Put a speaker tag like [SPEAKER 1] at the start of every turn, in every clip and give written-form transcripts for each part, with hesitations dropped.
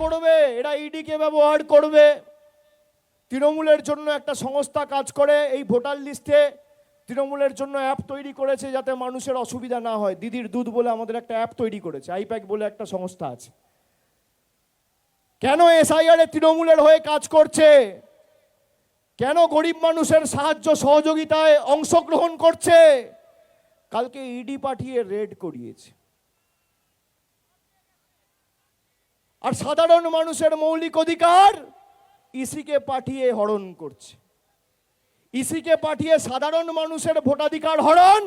[SPEAKER 1] করবে, এরা ইডিকে ব্যবহার করবে। তৃণমূলের জন্য একটা সংস্থা কাজ করে এই ভোটার লিস্টে, তৃণমূলের জন্য অ্যাপ তৈরি করেছে যাতে মানুষের অসুবিধা না হয়। দিদির দুধ বলে আমাদের একটা অ্যাপ তৈরি করেছে, আইপ্যাক বলে একটা সংস্থা আছে। কেন এসআইআর তৃণমূলের হয়ে কাজ করছে? কেন গরিব মানুষের সাহায্য সহযোগিতায় অংশগ্রহণ করছে? কালকে ইডি পাঠিয়ে রেড করিয়েছে। আর সাধারণ মানুষের মৌলিক অধিকার ইসিকে পাঠিয়ে হরণ করছে। ইসিকে পাঠিয়ে সাধারণ মানুষের ভোটাধিকার হরণ,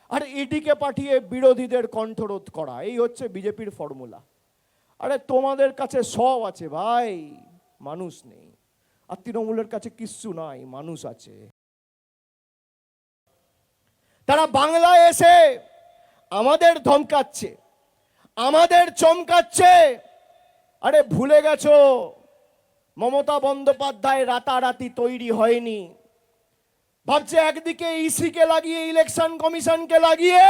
[SPEAKER 1] আর ইডিকে পাঠিয়ে বিরোধীদের কণ্ঠরোধ করা। এই হচ্ছে বিজেপির ফর্মুলা। আরে তোমাদের কাছে সব আছে ভাই, মানুষ নেই। আর তৃণমূলের কাছে কিচ্ছু নাই, মানুষ আছে। তারা বাংলায় এসে আমাদের ধমকাচ্ছে, আমাদের চমকাচ্ছে। আরে ভুলে গেছো মমতা বন্দ্যোপাধ্যায় রাতারাতি তৈরি হয়নি। ভাবছে একদিকে ইসিকে লাগিয়ে, ইলেকশন কমিশনকে লাগিয়ে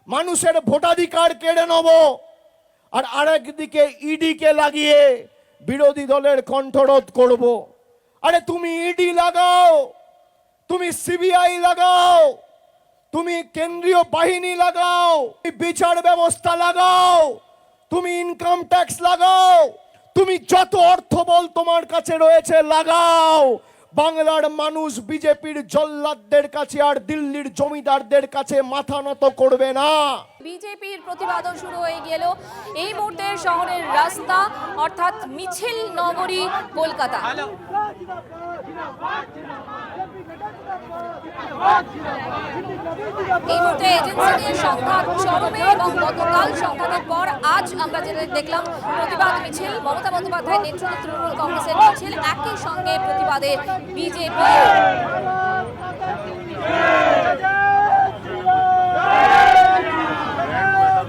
[SPEAKER 1] মানুষের ভোটাধিকার কেড়ে নেব, আর আরেকদিকে ইডিকে লাগিয়ে বিরোধী দলের কণ্ঠরোধ করব। আরে তুমি ইডি লাগাও, তুমি সিবিআই লাগাও, তুমি কেন্দ্রীয় বাহিনী লাগাও, বিচার ব্যবস্থা লাগাও, তুমি ইনকাম ট্যাক্স লাগাও, তুমি যত অর্থবল তোমার কাছে রয়েছে লাগাও। বাংলার মানুষ বিজেপির জল্লাদদের কাছে আর দিল্লির জমিদারদের কাছে মাথা নত করবে না।
[SPEAKER 2] বিজেপির প্রতিবাদও শুরু হয়ে গেল এই মুহূর্তে শহরের রাস্তা অর্থাৎ মিছিল নগরী কলকাতা। এই মুহূর্তে এজেন্সি নিয়ে সংঘাত চরমে এবং গতকাল সংঘাতের পর আজ আমরা যেটা দেখলাম প্রতিবাদ মিছিল, মমতা বন্দ্যোপাধ্যায়ের নেতৃত্বে তৃণমূল কংগ্রেসের মিছিল, একই সঙ্গে প্রতিবাদে বিজেপি।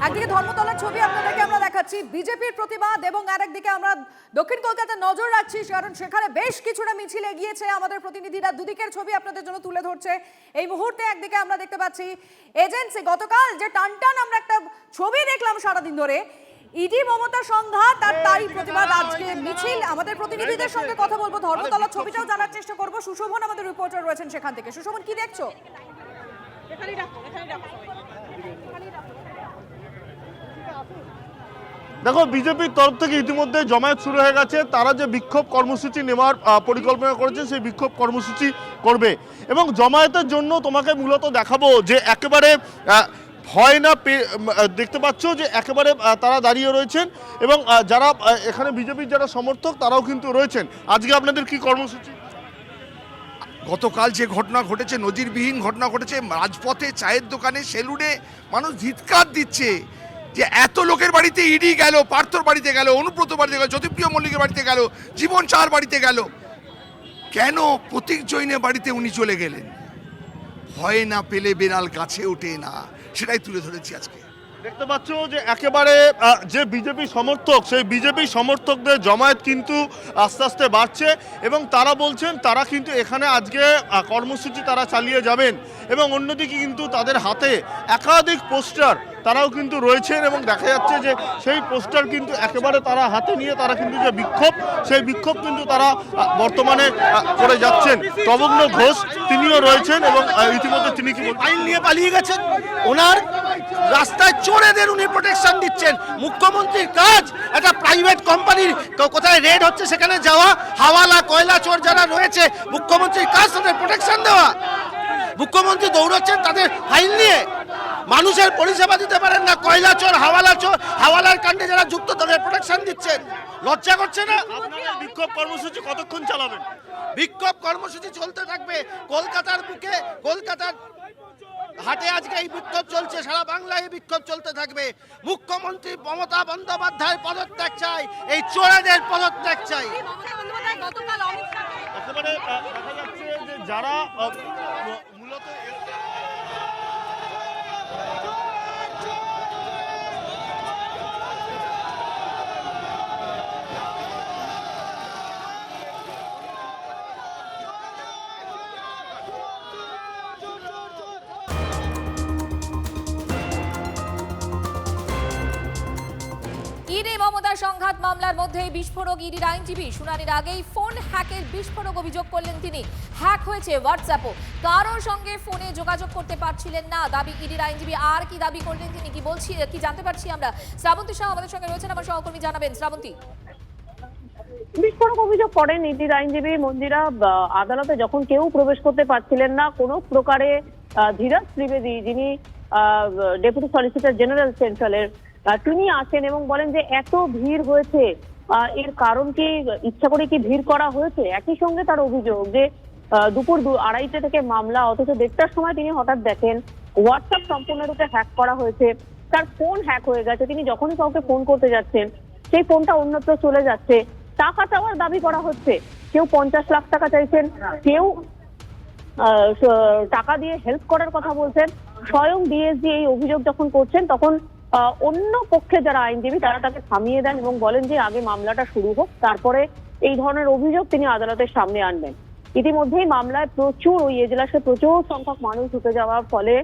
[SPEAKER 3] একদিকে ধর্মতলার ছবি আপনাদেরকে আমরা দেখাচ্ছি, বিজেপির প্রতিবাদ, এবং আরেকদিকে আমরা দক্ষিণ কলকাতায় নজর রাখছি কারণ সেখানে বেশ কিছুটা মিছিল এগিয়েছে। আমাদের প্রতিনিধিরা দুদিকের ছবি আপনাদের জন্য তুলে ধরছে এই মুহূর্তে। একদিকে আমরা দেখতে পাচ্ছি এজেন্সি, গতকাল যে টানটান আমরা একটা ছবি দেখলাম সারাদিন ধরে, ইডি মমতা সংঘাত আর তারই প্রতিবাদ আজকে মিছিল। আমাদের প্রতিনিধিদের সঙ্গে কথা বলবো, ধর্মতলার ছবিটাও জানার চেষ্টা করবো। সুশোভন আমাদের রিপোর্টার রয়েছেন সেখান থেকে। সুশোভন, কি দেখছো?
[SPEAKER 4] দেখো, বিজেপির তরফ থেকে ইতিমধ্যে জমায়েত শুরু হয়ে গেছে। তারা যে বিক্ষোভ কর্মসূচি নেওয়ার পরিকল্পনা করেছে সেই বিক্ষোভ কর্মসূচি করবে, এবং জমায়েতের জন্য তোমাকে মূলত দেখাবো যে একেবারে ভয় না দেখতে পাচ্ছ যে একেবারে তারা দাঁড়িয়ে রয়েছেন, এবং যারা এখানে বিজেপির যারা সমর্থক তারাও কিন্তু রয়েছেন। আজকে আপনাদের কি কর্মসূচি?
[SPEAKER 5] গতকাল যে ঘটনা ঘটেছে, নজিরবিহীন ঘটনা ঘটেছে, রাজপথে, চায়ের দোকানে, সেলুনে মানুষ ধিৎকার দিচ্ছে যে এত লোকের বাড়িতে ইডি গেল, পার্থর বাড়িতে গেল, অনুব্রত বাড়িতে গেল, জ্যোতিপ্রিয় মল্লিকের বাড়িতে গেল, জীবন চার বাড়িতে গেল, কেন প্রতীক জৈনের বাড়িতে উনি চলে গেলেন? ভয় না পেলে বেড়াল গাছে ওঠে না, সেটাই তুলে ধরেছি আজকে।
[SPEAKER 4] দেখতে পাচ্ছ যে একেবারে যে বিজেপি সমর্থক, সেই বিজেপি সমর্থকদের জমায়েত কিন্তু আস্তে আস্তে বাড়ছে, এবং তারা বলছেন তারা কিন্তু এখানে আজকে কর্মসূচি তারা চালিয়ে যাবেন, এবং অন্যদিকে কিন্তু তাদের হাতে একাধিক পোস্টার তারাও কিন্তু রয়েছেন, এবং দেখা যাচ্ছে যে সেই পোস্টার কিন্তু একেবারে তারা হাতে নিয়ে তারা কিন্তু যে বিক্ষোভ, সেই বিক্ষোভ কিন্তু তারা বর্তমানে করে যাচ্ছেন। প্রবজ্ঞ ঘোষ তিনিও রয়েছেন, এবং ইতিমধ্যে তিনি কি
[SPEAKER 6] আইন নিয়ে পালিয়ে গেছেন, ওনার রাস্তায় চোরেদের উনি প্রোটেকশন দিচ্ছেন। মুখ্যমন্ত্রীর কাজ একটা প্রাইভেট কোম্পানির কোথায় রেড হচ্ছে সেখানে যাওয়া, হাওয়ালা কয়লা চোর যারা রয়েছে মুখ্যমন্ত্রীর কাজ তাদের প্রোটেকশন দেওয়া। মুখ্যমন্ত্রী দৌড়চ্ছেন তাদের ফাইল নিয়ে, মানুষের পরিষেবা দিতে পারেন না। কয়লা চোর, হাওয়ালা চোর, হাওয়ালার কাণ্ডে যারা যুক্ত তাদের প্রোটেকশন দিচ্ছেন। লজ্জা করছে না?
[SPEAKER 4] বিক্ষোভ কর্মসূচি কতক্ষণ চালাবেন?
[SPEAKER 6] বিক্ষোভ কর্মসূচি চলতে থাকবে কলকাতার বুকে, কলকাতার হাটে আজকে এই বিক্ষোভ চলছে, সারা বাংলায় এই বিক্ষোভ চলতে থাকবে। মুখ্যমন্ত্রী মমতা বন্দ্যোপাধ্যায়ের পদত্যাগ চাই, এই চোরেদের পদত্যাগ চাই।
[SPEAKER 4] একেবারে দেখা যাচ্ছে যে যারা মূলত
[SPEAKER 2] ফিরে মমতা সংঘাত মামলার মধ্যে বিস্ফোরক ইডির আইনজীবী। শুনানির আগেই ফোন হ্যাকের বিস্ফোরক অভিযোগ করলেন তিনি। হ্যাক হয়েছে হোয়াটসঅ্যাপও, কারোর সঙ্গে ফোনে যোগাযোগ করতে পারছিলেন না দাবি ইডির আইনজীবী। আর কি দাবি করলেন তিনি, কি জানতে পারছি আমরা? শ্রাবন্তী শাহ আমাদের সঙ্গে রয়েছেন, আমার সহকর্মী জানাবেন। শ্রাবন্তী,
[SPEAKER 7] বিস্ফোরক অভিযোগ করেন ইডির আইনজীবী মন্দিরা। আদালতে যখন কেউ প্রবেশ করতে পারছিলেন না কোনো প্রকারে, ধীরাজ ত্রিবেদী যিনি ডেপুটি সলিসিটর জেনারেল সেন্ট্রালের, তিনি আসেন এবং বলেন যে এত ভিড় হয়েছে, এর কারণ কি, ইচ্ছা করে কি ভিড় করা হয়েছে। একই সঙ্গে তার অভিযোগ যে দুপুর 2:30 থেকে মামলা, অথচ 1:30টার সময় তিনি হঠাৎ দেখেন হোয়াটসঅ্যাপ সম্পূর্ণরূপে হ্যাক করা হয়েছে, তার ফোন হ্যাক হয়ে গেছে। তিনি যখনই কাউকে ফোন করতে যাচ্ছেন সেই ফোনটা অন্যত্র চলে যাচ্ছে। টাকা চাওয়ার দাবি করা হচ্ছে, কেউ 50 লাখ টাকা চাইছেন, কেউ টাকা দিয়ে হেল্প করার কথা বলছেন। স্বয়ং ডিএসজি এই অভিযোগ যখন করছেন তখন অন্য পক্ষে যারা আইনজীবী তারা তাকে থামিয়ে দেন এবং বলেন যে আগে মামলাটা শুরু হোক, তারপরে এই ধরনের অভিযোগ তিনি আদালতের সামনে আনবেন। ইতিমধ্যেই মামলায় প্রচুর, ওই এজলাসে প্রচুর সংখ্যক মানুষ ঢুকে যাওয়ার ফলে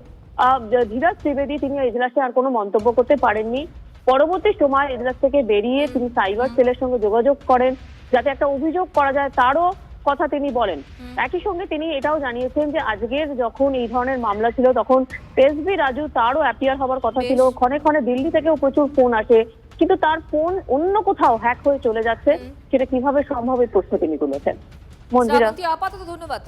[SPEAKER 7] ধীরাজ ত্রিবেদী তিনি এজলাসে আর কোনো মন্তব্য করতে পারেননি। পরবর্তী সময় এজলাস থেকে বেরিয়ে তিনি সাইবার সেলের সঙ্গে যোগাযোগ করেন যাতে একটা অভিযোগ করা যায়, তারও কথা তিনি বলেন। একই সঙ্গে তিনি এটাও জানিয়েছেন যে আজকের যখন এই ধরনের মামলা ছিল তখন এসবি রাজু তারও অ্যাপিয়ার হবার কথা ছিল। ক্ষণে ক্ষণে দিল্লি থেকেও প্রচুর ফোন আসে, কিন্তু তার ফোন অন্য কোথাও হ্যাক হয়ে চলে যাচ্ছে। সেটা কিভাবে সম্ভব এই প্রশ্ন তিনি তুলেছেন। মন্দিরা,
[SPEAKER 2] আপাতত ধন্যবাদ।